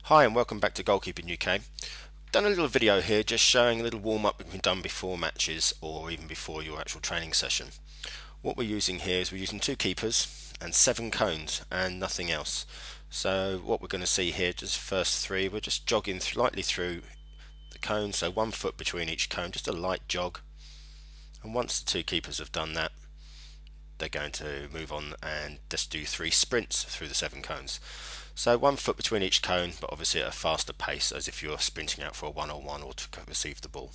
Hi and welcome back to Goalkeeping UK. Done a little video here just showing a little warm-up that can be done before matches or even before your actual training session. What we're using here is we're using 2 keepers and 7 cones and nothing else. So what we're going to see here, just first 3, we're just jogging lightly through the cones, so 1 foot between each cone, just a light jog. And once the 2 keepers have done that, they're going to move on and just do 3 sprints through the 7 cones. So 1 foot between each cone, but obviously at a faster pace, as if you're sprinting out for a one-on-one or to receive the ball.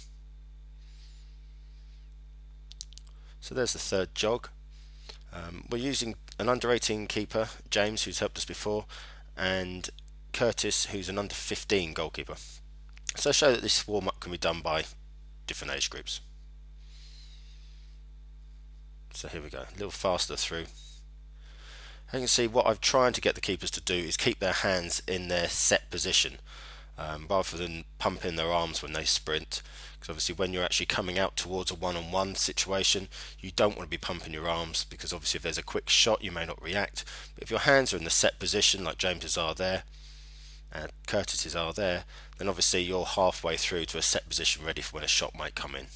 So there's the third jog. We're using an under 18 keeper, James, who's helped us before, and Curtis, who's an under 15 goalkeeper. So I'll show that this warm-up can be done by different age groups. So here we go, a little faster through. As you can see, what I'm trying to get the keepers to do is keep their hands in their set position rather than pumping their arms when they sprint, because obviously when you're actually coming out towards a one-on-one situation, you don't want to be pumping your arms, because obviously if there's a quick shot you may not react. But if your hands are in the set position like James's are there and Curtis's are there, then obviously you're halfway through to a set position ready for when a shot might come in.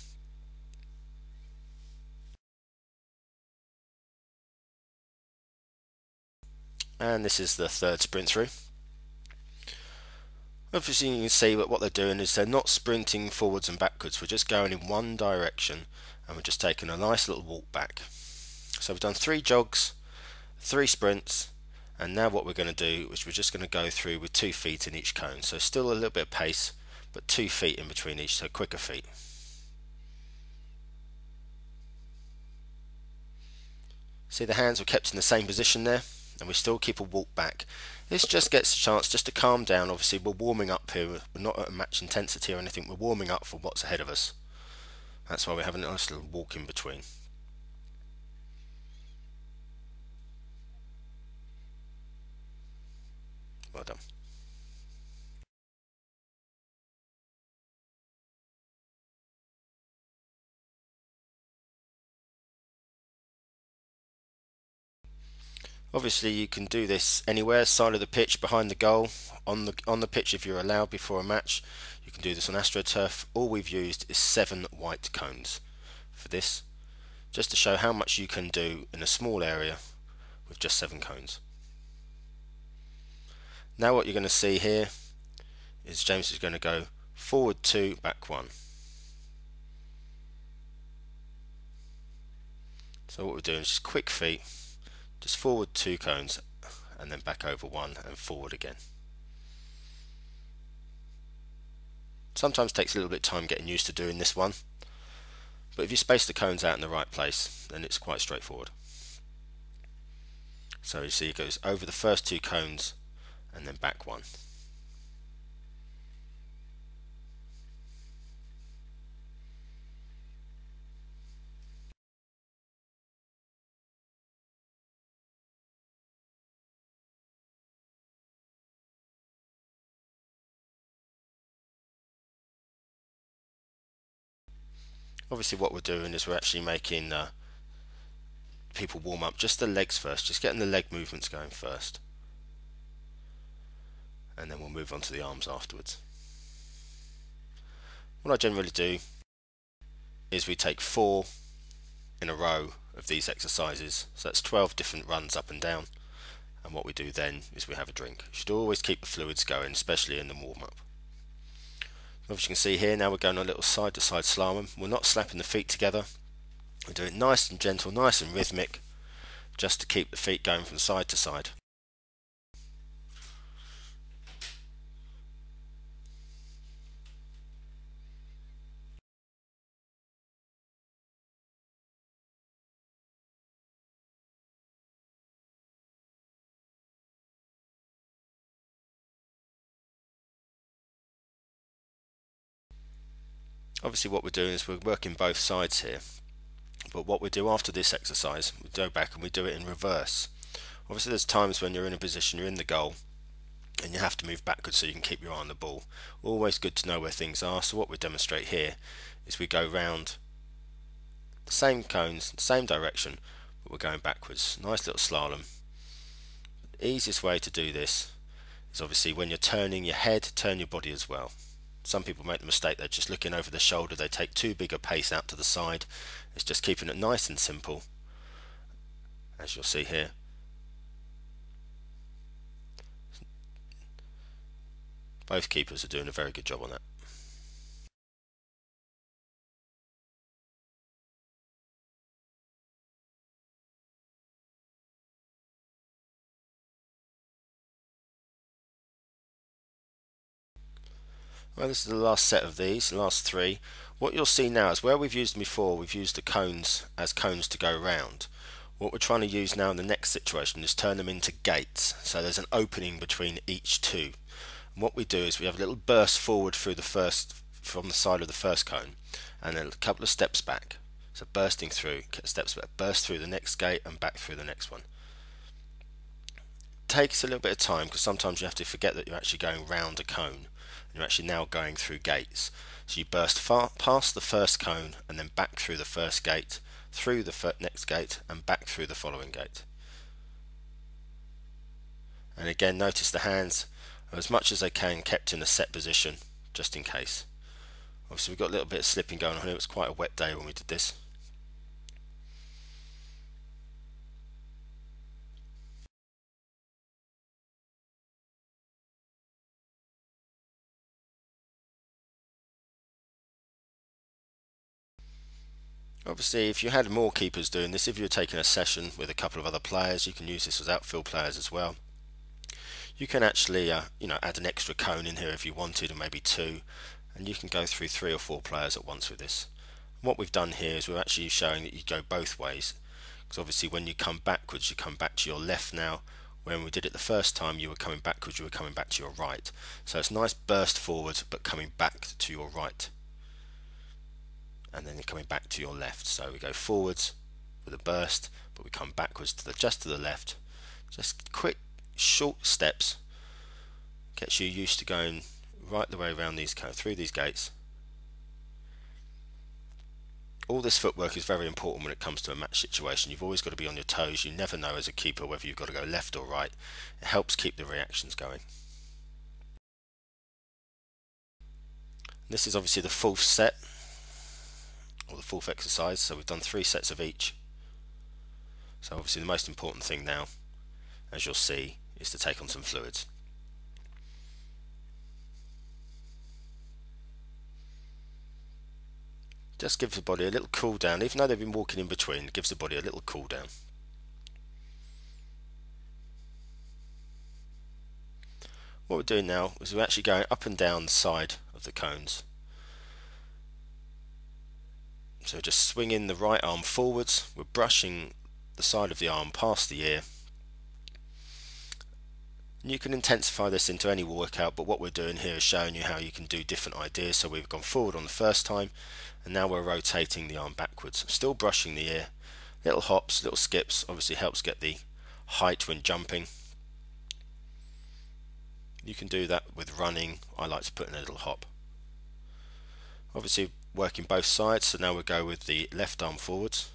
And this is the third sprint through. Obviously you can see that what they're doing is they're not sprinting forwards and backwards, we're just going in one direction and we're just taking a nice little walk back. So we've done 3 jogs, 3 sprints, and now what we're going to do is we're just going to go through with 2 feet in each cone. So still a little bit of pace, but 2 feet in between each, so quicker feet. See, the hands were kept in the same position there, and we still keep a walk back. This just gets a chance just to calm down. Obviously we're warming up here, we're not at a match intensity or anything, we're warming up for what's ahead of us. That's why we're having a nice little walk in between. Well done. Obviously you can do this anywhere, side of the pitch, behind the goal, on the pitch if you're allowed before a match. You can do this on AstroTurf. All we've used is 7 white cones for this, just to show how much you can do in a small area with just 7 cones. Now what you're going to see here is James is going to go forward 2, back 1. So what we're doing is just quick feet, just forward 2 cones and then back over 1 and forward again. Sometimes takes a little bit of time getting used to doing this one, but if you space the cones out in the right place, then it's quite straightforward. So you see it goes over the first 2 cones and then back 1. Obviously what we're doing is we're actually making people warm up just the legs first, just getting the leg movements going first, and then we'll move on to the arms afterwards. What I generally do is we take 4 in a row of these exercises, so that's 12 different runs up and down, and what we do then is we have a drink. You should always keep the fluids going, especially in the warm-up. As you can see here, now we're going a little side-to-side slalom. We're not slapping the feet together, we're doing it nice and gentle, nice and rhythmic, just to keep the feet going from side to side. Obviously what we're doing is we're working both sides here, but what we do after this exercise, we go back and we do it in reverse. Obviously there's times when you're in a position, you're in the goal, and you have to move backwards so you can keep your eye on the ball. Always good to know where things are, so what we demonstrate here is we go round the same cones, same direction, but we're going backwards. Nice little slalom. The easiest way to do this is obviously when you're turning your head, turn your body as well. Some people make the mistake they're just looking over the shoulder, they take too big a pace out to the side. It's just keeping it nice and simple, as you'll see here. Both keepers are doing a very good job on that. Well, this is the last set of these, the last three. What you'll see now is where we've used them before, we've used the cones as cones to go round. What we're trying to use now in the next situation is turn them into gates. So there's an opening between each two. And what we do is we have a little burst forward through the first, from the side of the first cone, and then a couple of steps back. So bursting through, steps back, burst through the next gate and back through the next one. Takes a little bit of time because sometimes you have to forget that you're actually going round a cone. You're actually now going through gates. So you burst past the first cone and then back through the first gate, through the next gate and back through the following gate. And again, notice the hands are as much as they can kept in a set position, just in case. Obviously we've got a little bit of slipping going on here. It was quite a wet day when we did this. Obviously, if you had more keepers doing this, if you were taking a session with a couple of other players, you can use this as outfield players as well. You can actually, add an extra cone in here if you wanted, or maybe two, and you can go through 3 or 4 players at once with this. And what we've done here is we're actually showing that you go both ways, because obviously when you come backwards, you come back to your left now. When we did it the first time, you were coming backwards, you were coming back to your right. So it's a nice burst forward, but coming back to your right. And then you're coming back to your left. So we go forwards with a burst, but we come backwards to just to the left. Just quick, short steps gets you used to going right the way around these, through these gates. All this footwork is very important when it comes to a match situation. You've always got to be on your toes. You never know as a keeper whether you've got to go left or right. It helps keep the reactions going. This is obviously the fourth set, or the fourth exercise, so we've done 3 sets of each. So obviously the most important thing now, as you'll see, is to take on some fluids. Just gives the body a little cool down, even though they've been walking in between, it gives the body a little cool down. What we're doing now is we're actually going up and down the side of the cones. So just swinging the right arm forwards, we're brushing the side of the arm past the ear. And you can intensify this into any workout, but what we're doing here is showing you how you can do different ideas. So we've gone forward on the first time, and now we're rotating the arm backwards. Still brushing the ear, little hops, little skips, obviously helps get the height when jumping. You can do that with running. I like to put in a little hop. Obviously working both sides, so now we'll go with the left arm forwards.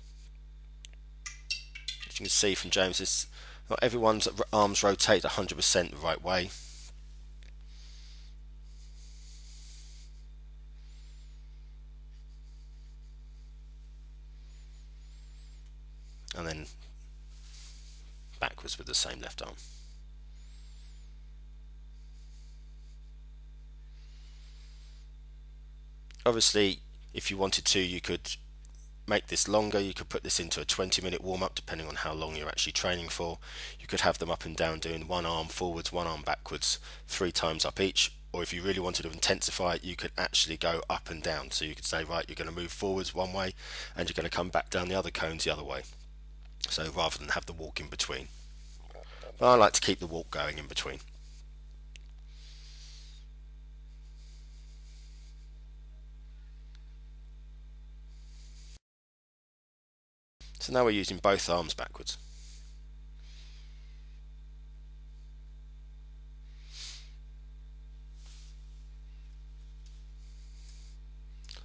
As you can see from James's, not everyone's arms rotate 100% the right way. And then backwards with the same left arm. Obviously, if you wanted to, you could make this longer. You could put this into a 20-minute warm-up depending on how long you're actually training for. You could have them up and down doing one arm forwards, one arm backwards, 3 times up each. Or if you really wanted to intensify it, you could actually go up and down. So you could say, right, you're going to move forwards one way and you're going to come back down the other cones the other way. So rather than have the walk in between. But I like to keep the walk going in between. So now we're using both arms backwards.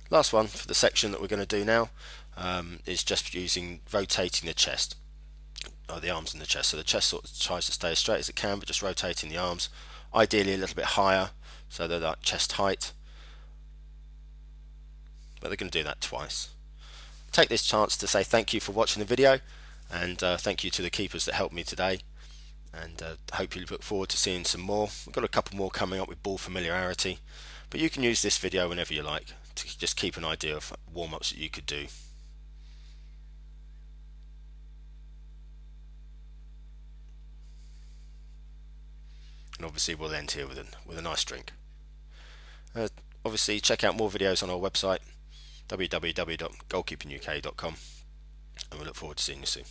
Last one for the section that we're going to do now is just rotating the chest, or the arms and the chest. So the chest sort of tries to stay as straight as it can, but just rotating the arms. ideally a little bit higher, so they're like chest height, but they're going to do that twice. Take this chance to say thank you for watching the video, and thank you to the keepers that helped me today, and hope you look forward to seeing some more. We've got a couple more coming up with ball familiarity, but you can use this video whenever you like to just keep an idea of warm-ups that you could do. And obviously we'll end here with a nice drink. Obviously check out more videos on our website www.goalkeepinguk.com, and we look forward to seeing you soon.